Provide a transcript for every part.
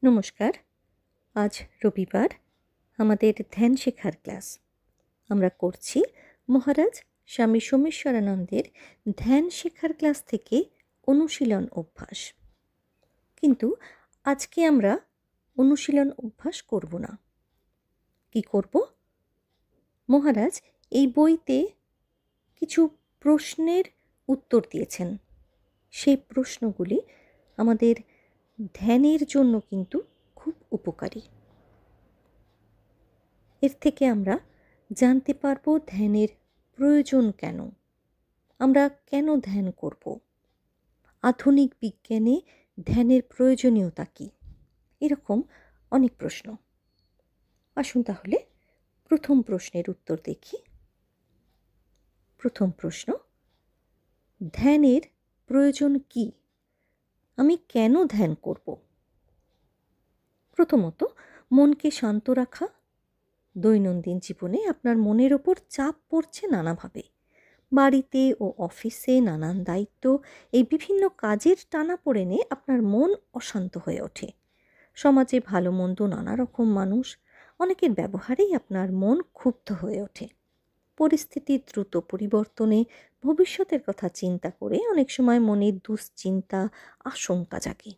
নমস্কার। আজ রবিবার, আমাদের ধ্যান শেখার ক্লাস। আমরা করছি মহারাজ স্বামী সোমেশ্বরানন্দের ধ্যান শেখার ক্লাস থেকে অনুশীলন অভ্যাস। কিন্তু আজকে আমরা অনুশীলন অভ্যাস করব না। কি করব? মহারাজ এই বইতে কিছু প্রশ্নের উত্তর দিয়েছেন। সেই প্রশ্নগুলি আমাদের ধ্যানের জন্য কিন্তু খুব উপকারী। এর থেকে আমরা জানতে পারবো ধ্যানের প্রয়োজন কেন, আমরা কেন ধ্যান করব, আধুনিক বিজ্ঞানে ধ্যানের প্রয়োজনীয়তা কী, এরকম অনেক প্রশ্ন। আসুন তাহলে প্রথম প্রশ্নের উত্তর দেখি। প্রথম প্রশ্ন, ধ্যানের প্রয়োজন কী? আমি কেন ধ্যান করব? প্রথমত, মনকে শান্ত রাখা। দৈনন্দিন জীবনে আপনার মনের ওপর চাপ পড়ছে নানাভাবে। বাড়িতে ও অফিসে নানান দায়িত্ব, এই বিভিন্ন কাজের টানাপোড়েনে আপনার মন অশান্ত হয়ে ওঠে। সমাজে ভালো মন্দ নানা রকম মানুষ, অনেকের ব্যবহারেই আপনার মন ক্ষুব্ধ হয়ে ওঠে। পরিস্থিতির দ্রুত পরিবর্তনে ভবিষ্যতের কথা চিন্তা করে অনেক সময় মনে দুশ্চিন্তা, আশঙ্কা জাগে।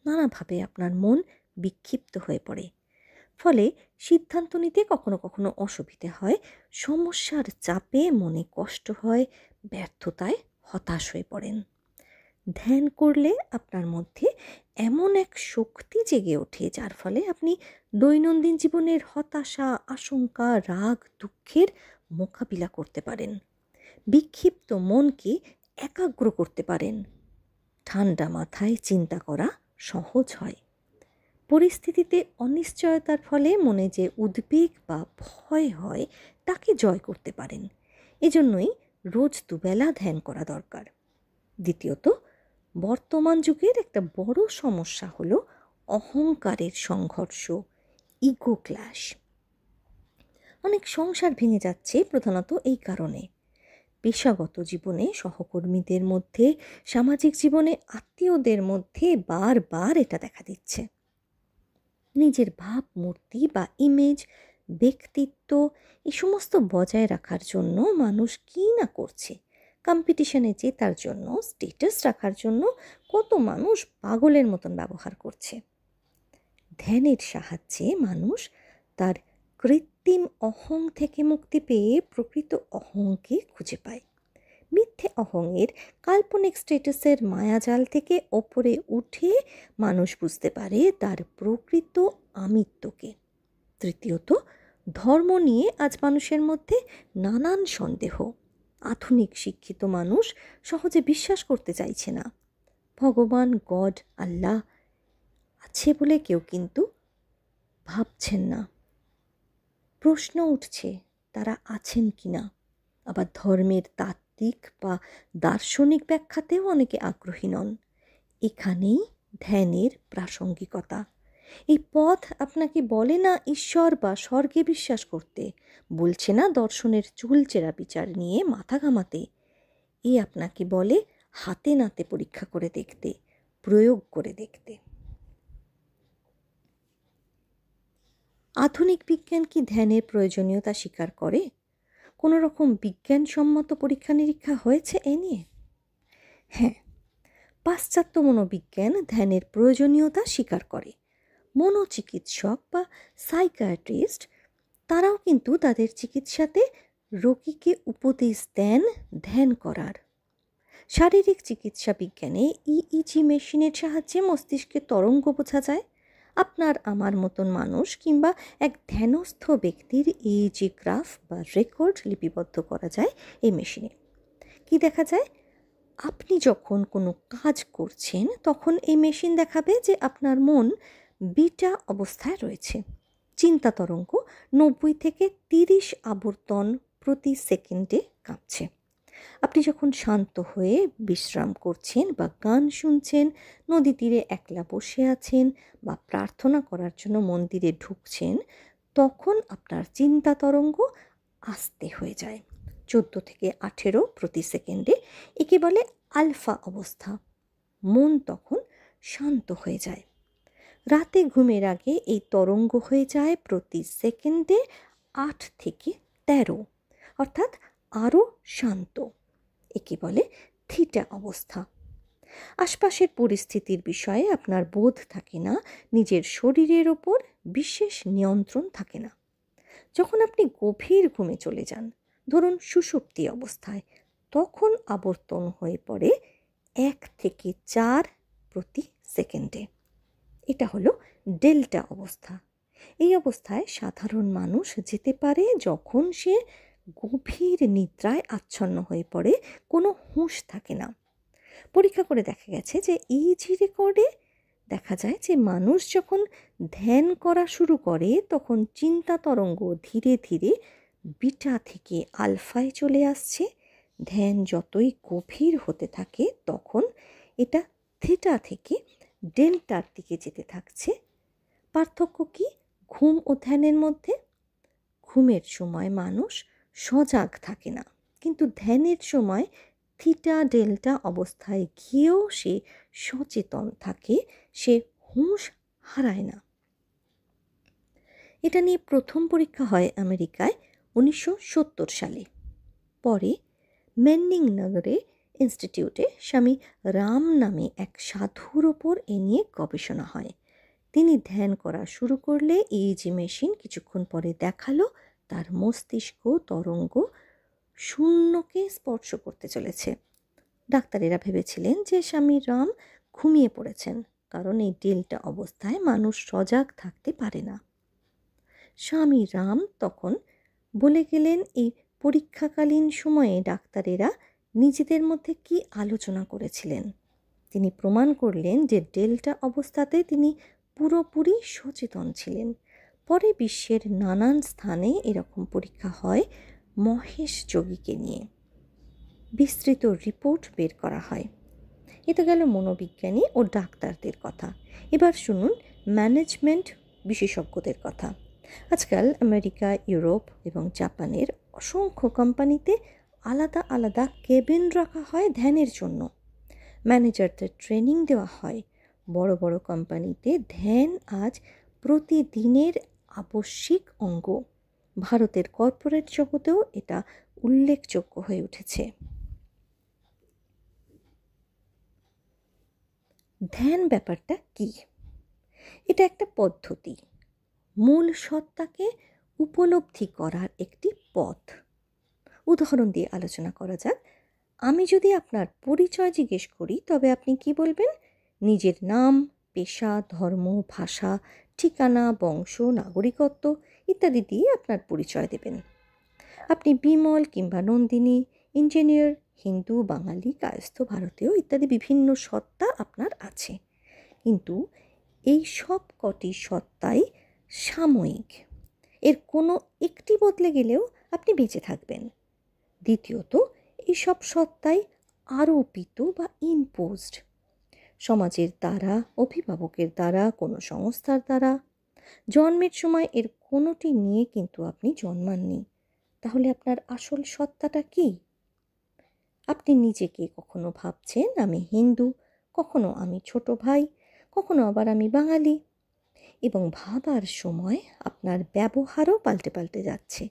নানাভাবে আপনার মন বিক্ষিপ্ত হয়ে পড়ে। ফলে সিদ্ধান্ত নিতে কখনো কখনো অসুবিধে হয়, সমস্যার চাপে মনে কষ্ট হয়, ব্যর্থতায় হতাশ হয়ে পড়েন। ধ্যান করলে আপনার মধ্যে এমন এক শক্তি জেগে ওঠে যার ফলে আপনি দৈনন্দিন জীবনের হতাশা, আশঙ্কা, রাগ, দুঃখের মোকাবিলা করতে পারেন। বিক্ষিপ্ত মনকে একাগ্র করতে পারেন। ঠান্ডা মাথায় চিন্তা করা সহজ হয়। পরিস্থিতিতে অনিশ্চয়তার ফলে মনে যে উদ্বেগ বা ভয় হয় তাকে জয় করতে পারেন। এজন্যই রোজ দুবেলা ধ্যান করা দরকার। দ্বিতীয়ত, বর্তমান যুগের একটা বড় সমস্যা হলো অহংকারের সংঘর্ষ, ইগো ক্ল্যাশ। অনেক সংসার ভেঙে যাচ্ছে প্রধানত এই কারণে। পেশাগত জীবনে সহকর্মীদের মধ্যে, সামাজিক জীবনে আত্মীয়দের মধ্যে বারবার এটা দেখা দিচ্ছে। নিজের ভাবমূর্তি বা ইমেজ, ব্যক্তিত্ব এই সমস্ত বজায় রাখার জন্য মানুষ কী না করছে। কম্পিটিশনে জেতার জন্য, স্ট্যাটাস রাখার জন্য কত মানুষ পাগলের মতন ব্যবহার করছে। ধ্যানের সাহায্যে মানুষ তার কৃত্রিম অহং থেকে মুক্তি পেয়ে প্রকৃত অহংকে খুঁজে পায়। মিথ্যে অহংয়ের, কাল্পনিক স্ট্যাটাসের মায়াজাল থেকে ওপরে উঠে মানুষ বুঝতে পারে তার প্রকৃত আমিত্বকে। তৃতীয়ত, ধর্ম নিয়ে আজ মানুষের মধ্যে নানান সন্দেহ। আধুনিক শিক্ষিত মানুষ সহজে বিশ্বাস করতে চাইছে না। ভগবান, গড, আল্লাহ আছে বলে কেউ কিন্তু ভাবছেন না। প্রশ্ন উঠছে তারা আছেন কিনা। আবার ধর্মের তাত্ত্বিক বা দার্শনিক ব্যাখ্যাতেও অনেকে আগ্রহী নন। এখানেই ধ্যানের প্রাসঙ্গিকতা। এই পথ আপনাকে বলে না ঈশ্বর বা স্বর্গে বিশ্বাস করতে, বলছে না দর্শনের চুলচেরা বিচার নিয়ে মাথা ঘামাতে। এ আপনাকে বলে হাতে নাতে পরীক্ষা করে দেখতে, প্রয়োগ করে দেখতে। আধুনিক বিজ্ঞান কি ধ্যানের প্রয়োজনীয়তা স্বীকার করে? কোনো রকম বিজ্ঞানসম্মত পরীক্ষা নিরীক্ষা হয়েছে এ নিয়ে? হ্যাঁ, পাশ্চাত্য মনোবিজ্ঞান ধ্যানের প্রয়োজনীয়তা স্বীকার করে। মনোচিকিৎসক বা সাইকিয়াট্রিস্ট তারাও কিন্তু তাদের চিকিৎসাতে রোগীকে উপদেশ দেন ধ্যান করার। শারীরিক চিকিৎসা বিজ্ঞানে ইইজি মেশিনের সাহায্যে মস্তিষ্কের তরঙ্গ বোঝা যায়। আপনার আমার মতন মানুষ কিংবা এক ধ্যানস্থ ব্যক্তির ইইজি গ্রাফ বা রেকর্ড লিপিবদ্ধ করা যায় এই মেশিনে। কি দেখা যায়? আপনি যখন কোনো কাজ করছেন তখন এই মেশিন দেখাবে যে আপনার মন বিটা অবস্থায় রয়েছে। চিন্তা তরঙ্গ 90 থেকে 30 আবর্তন প্রতি সেকেন্ডে কাঁপছে। আপনি যখন শান্ত হয়ে বিশ্রাম করছেন বা গান শুনছেন, নদী তীরে একলা বসে আছেন বা প্রার্থনা করার জন্য মন্দিরে ঢুকছেন, তখন আপনার চিন্তা তরঙ্গ আস্তে হয়ে যায় 14 থেকে 18 প্রতি সেকেন্ডে। একে বলে আলফা অবস্থা। মন তখন শান্ত হয়ে যায়। রাতে ঘুমের আগে এই তরঙ্গ হয়ে যায় প্রতি সেকেন্ডে 8 থেকে 13, অর্থাৎ আরও শান্ত। একে বলে থিটা অবস্থা। আশপাশের পরিস্থিতির বিষয়ে আপনার বোধ থাকে না, নিজের শরীরের ওপর বিশেষ নিয়ন্ত্রণ থাকে না। যখন আপনি গভীর ঘুমে চলে যান, ধরুন সুষুপ্তি অবস্থায়, তখন আবর্তন হয়ে পড়ে 1 থেকে 4 প্রতি সেকেন্ডে। এটা হলো ডেল্টা অবস্থা। এই অবস্থায় সাধারণ মানুষ যেতে পারে যখন সে গভীর নিদ্রায় আচ্ছন্ন হয়ে পড়ে, কোনো হুঁশ থাকে না। পরীক্ষা করে দেখা গেছে যে ইইজি রেকর্ডে দেখা যায় যে মানুষ যখন ধ্যান করা শুরু করে তখন চিন্তা তরঙ্গ ধীরে ধীরে বিটা থেকে আলফায় চলে আসছে। ধ্যান যতই গভীর হতে থাকে তখন এটা থিটা থেকে ডেল্টার দিকে যেতে থাকছে। পার্থক্য কি ঘুম ও ধ্যানের মধ্যে? ঘুমের সময় মানুষ সজাগ থাকে না, কিন্তু ধ্যানের সময় থিটা ডেল্টা অবস্থায় গিয়েও সে সচেতন থাকে, সে হুঁশ হারায় না। এটা নিয়ে প্রথম পরীক্ষা হয় আমেরিকায় 1970 সালে। পরে মেন্নিং নগরে ইনস্টিটিউটে স্বামী রাম নামে এক সাধুর ওপর এ নিয়ে গবেষণা হয়। তিনি ধ্যান করা শুরু করলে ইইজি মেশিন কিছুক্ষণ পরে দেখালো তার মস্তিষ্ক তরঙ্গ শূন্যকে স্পর্শ করতে চলেছে। ডাক্তারেরা ভেবেছিলেন যে স্বামী রাম ঘুমিয়ে পড়েছেন, কারণ এই ডেল্টা অবস্থায় মানুষ সজাগ থাকতে পারে না। স্বামী রাম তখন বলে গেলেন এই পরীক্ষাকালীন সময়ে ডাক্তারেরা নিজেদের মধ্যে কি আলোচনা করেছিলেন। তিনি প্রমাণ করলেন যে ডেল্টা অবস্থাতে তিনি পুরোপুরি সচেতন ছিলেন। পরে বিশ্বের নানান স্থানে এরকম পরীক্ষা হয় মহেশ যোগীকে নিয়ে। বিস্তৃত রিপোর্ট বের করা হয়। এ তো গেল মনোবিজ্ঞানী ও ডাক্তারদের কথা। এবার শুনুন ম্যানেজমেন্ট বিশেষজ্ঞদের কথা। আজকাল আমেরিকা, ইউরোপ এবং জাপানের অসংখ্য কোম্পানিতে আলাদা আলাদা কেবিন রাখা হয় ধ্যানের জন্য। ম্যানেজারদের ট্রেনিং দেওয়া হয়। বড় বড় কোম্পানিতে ধ্যান আজ প্রতিদিনের আবশ্যিক অঙ্গ। ভারতের কর্পোরেট জগতেও এটা উল্লেখযোগ্য হয়ে উঠেছে। ধ্যান ব্যাপারটা কি? এটা একটা পদ্ধতি, মূল সত্তাকে উপলব্ধি করার একটি পথ। উদাহরণ দিয়ে আলোচনা করা যাক। আমি যদি আপনার পরিচয় জিজ্ঞেস করি, তবে আপনি কি বলবেন? নিজের নাম, পেশা, ধর্ম, ভাষা, ঠিকানা, বংশ, নাগরিকত্ব ইত্যাদি দিয়ে আপনার পরিচয় দেবেন। আপনি বিমল কিংবা নন্দিনী, ইঞ্জিনিয়ার, হিন্দু, বাঙালি, কায়স্থ, ভারতীয় ইত্যাদি বিভিন্ন সত্তা আপনার আছে। কিন্তু এই সব কটি সত্তাই সাময়িক। এর কোনো একটি বদলে গেলেও আপনি বেঁচে থাকবেন। দ্বিতীয়ত, এই সব সত্তাই আরোপিত বা ইম্পোজড, সমাজের দ্বারা, অভিভাবকের দ্বারা, কোনো সংস্থার দ্বারা। জন্মের সময় এর কোনোটি নিয়ে কিন্তু আপনি জন্মাননি। তাহলে আপনার আসল সত্তাটা কি? আপনি নিজেকে কখনো ভাবছেন আমি হিন্দু, কখনো আমি ছোট ভাই, কখনো আবার আমি বাঙালি, এবং ভাবার সময় আপনার ব্যবহারও পাল্টে পাল্টে যাচ্ছে।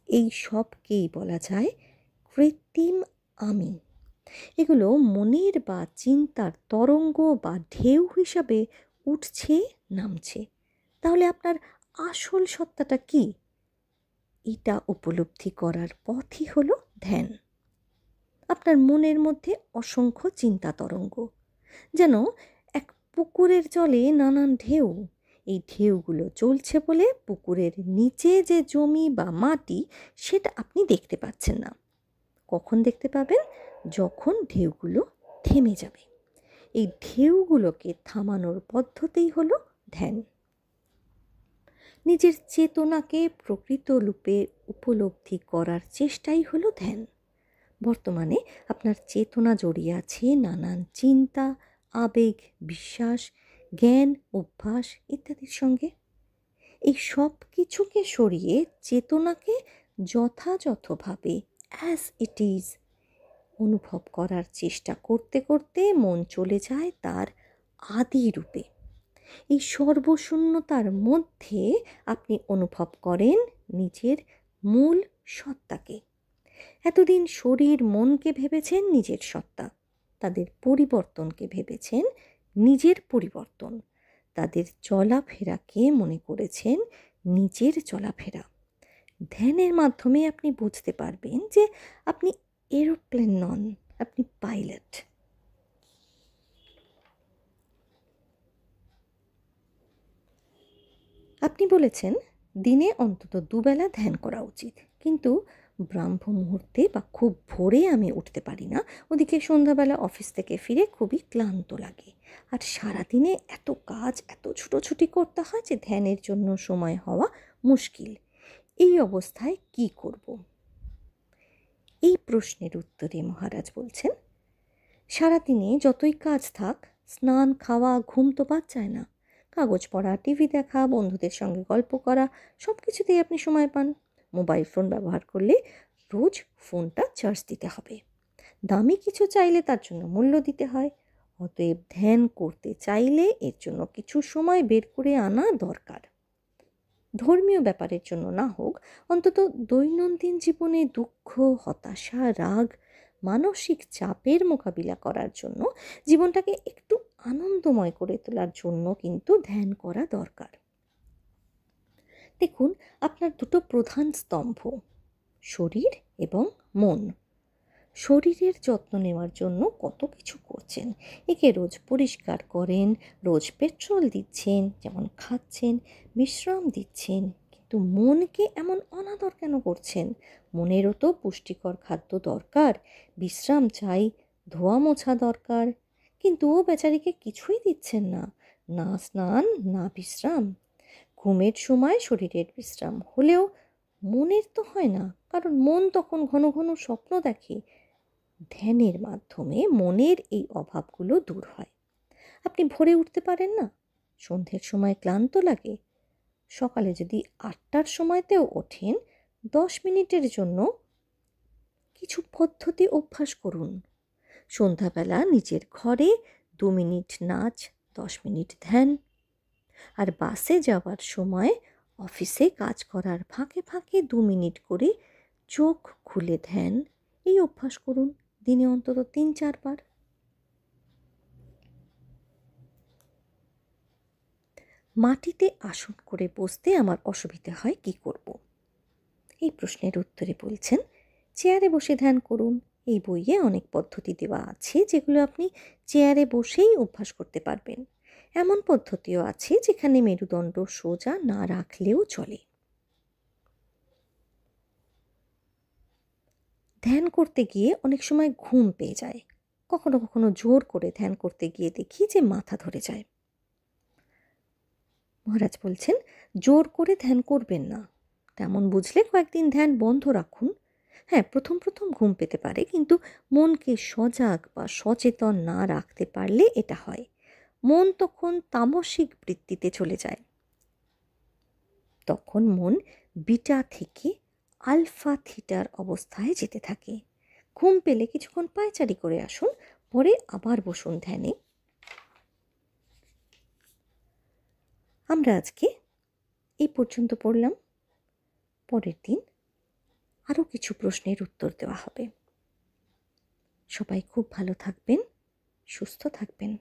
এই সবকেই বলা যায় কৃত্রিম আমি। এগুলো মনের বা চিন্তার তরঙ্গ বা ঢেউ হিসাবে উঠছে নামছে। তাহলে আপনার আসল সত্তাটা কি? এটা উপলব্ধি করার পথই হলো ধ্যান। আপনার মনের মধ্যে অসংখ্য চিন্তা তরঙ্গ, যেন এক পুকুরের জলে নানান ঢেউ। এই ঢেউগুলো চলছে বলে পুকুরের নিচে যে জমি বা মাটি সেটা আপনি দেখতে পাচ্ছেন না। কখন দেখতে পাবেন? যখন ঢেউগুলো থেমে যাবে। এই ঢেউগুলোকে থামানোর পদ্ধতিই হলো ধ্যান। নিজের চেতনাকে প্রকৃত রূপে উপলব্ধি করার চেষ্টাই হলো ধ্যান। বর্তমানে আপনার চেতনা জড়িয়ে আছে নানান চিন্তা, আবেগ, বিশ্বাস, জ্ঞান, অভ্যাস ইত্যাদির সঙ্গে। এই সব কিছুকে সরিয়ে চেতনাকে যথাযথভাবে অ্যাজ ইট ইজ অনুভব করার চেষ্টা করতে করতে মন চলে যায় তার আদি রূপে। এই সর্বশূন্যতার মধ্যে আপনি অনুভব করেন নিজের মূল সত্তাকে। এতদিন শরীর মনকে ভেবেছেন নিজের সত্তা, তাদের পরিবর্তনকে ভেবেছেন নিজের পরিবর্তন, তাদের চলাফেরাকে মনে করেছেন নিজের চলাফেরা। ধ্যানের মাধ্যমে আপনি বুঝতে পারবেন যে আপনি এরোপ্লেন নন, আপনি পাইলট। আপনি বলেছেন দিনে অন্তত দুবেলা ধ্যান করা উচিত, কিন্তু ব্রাহ্ম মুহূর্তে বা খুব ভোরে আমি উঠতে পারি না, ওদিকে সন্ধ্যাবেলা অফিস থেকে ফিরে খুবই ক্লান্ত লাগে, আর সারাদিনে এত কাজ, এত ছুটোছুটি করতে হয় যে ধ্যানের জন্য সময় হওয়া মুশকিল। এই অবস্থায় কি করব? এই প্রশ্নের উত্তরে মহারাজ বলছেন, সারাদিনে যতই কাজ থাক, স্নান, খাওয়া, ঘুম তো বাদ যায় না। কাগজ পড়া, টিভি দেখা, বন্ধুদের সঙ্গে গল্প করা, সব কিছুতেই আপনি সময় পান। মোবাইল ফোন ব্যবহার করলে রোজ ফোনটা চার্জ দিতে হবে। দামি কিছু চাইলে তার জন্য মূল্য দিতে হয়। অতএব ধ্যান করতে চাইলে এর জন্য কিছু সময় বের করে আনা দরকার। ধর্মীয় ব্যাপারের জন্য না হোক, অন্তত দৈনন্দিন জীবনে দুঃখ, হতাশা, রাগ, মানসিক চাপের মোকাবিলা করার জন্য, জীবনটাকে একটু আনন্দময় করে তোলার জন্য কিন্তু ধ্যান করা দরকার। দেখুন, আপনার দুটো প্রধান স্তম্ভ, শরীর এবং মন। শরীরের যত্ন নেওয়ার জন্য কত কিছু করছেন, একে রোজ পরিষ্কার করেন, রোজ পেট্রোল দিচ্ছেন, যেমন খাচ্ছেন, বিশ্রাম দিচ্ছেন, কিন্তু মনকে এমন অনাদর কেন করছেন? মনেরও তো পুষ্টিকর খাদ্য দরকার, বিশ্রাম চাই, ধোয়া মোছা দরকার, কিন্তু ও বেচারিকে কিছুই দিচ্ছেন না, না স্নান, না বিশ্রাম। ঘুমের সময় শরীরের বিশ্রাম হলেও মনের তো হয় না, কারণ মন তখন ঘন ঘন স্বপ্ন দেখে। ধ্যানের মাধ্যমে মনের এই অভাবগুলো দূর হয়। আপনি ভোরে উঠতে পারেন না, সন্ধ্যের সময় ক্লান্ত লাগে, সকালে যদি 8টার সময়তেও ওঠেন, 10 মিনিটের জন্য কিছু পদ্ধতি অভ্যাস করুন। সন্ধ্যাবেলা নিজের ঘরে 2 মিনিট নাচ, 10 মিনিট ধ্যান। আর বাসে যাওয়ার সময়, অফিসে কাজ করার ফাঁকে ফাঁকে 2 মিনিট করে চোখ খুলে ধ্যান, এই অভ্যাস করুন দিনে অন্তত 3-4 বার। মাটিতে আসন করে বসতে আমার অসুবিধে হয়, কি করব? এই প্রশ্নের উত্তরে বলছেন, চেয়ারে বসে ধ্যান করুন। এই বইয়ে অনেক পদ্ধতি দেওয়া আছে যেগুলো আপনি চেয়ারে বসেই অভ্যাস করতে পারবেন। এমন পদ্ধতিও আছে যেখানে মেরুদণ্ড সোজা না রাখলেও চলে। ধ্যান করতে গিয়ে অনেক সময় ঘুম পেয়ে যায়। কখনো কখনো জোর করে ধ্যান করতে গিয়ে দেখি যে মাথা ধরে যায়। মহারাজ বলছেন, জোর করে ধ্যান করবেন না। তেমন বুঝলে কয়েকদিন ধ্যান বন্ধ রাখুন। হ্যাঁ, প্রথম প্রথম ঘুম পেতে পারে, কিন্তু মনকে সজাগ বা সচেতন না রাখতে পারলে এটা হয়। মন তখন তামসিক বৃত্তিতে চলে যায়। তখন মন বিটা থেকে আলফা থিটার অবস্থায় যেতে থাকে। ঘুম পেলে কিছুক্ষণ পায়চারি করে আসুন, পরে আবার বসুন ধ্যানে। আমরা আজকে এই পর্যন্ত পড়লাম। পরের দিন আরও কিছু প্রশ্নের উত্তর দেওয়া হবে। সবাই খুব ভালো থাকবেন, সুস্থ থাকবেন।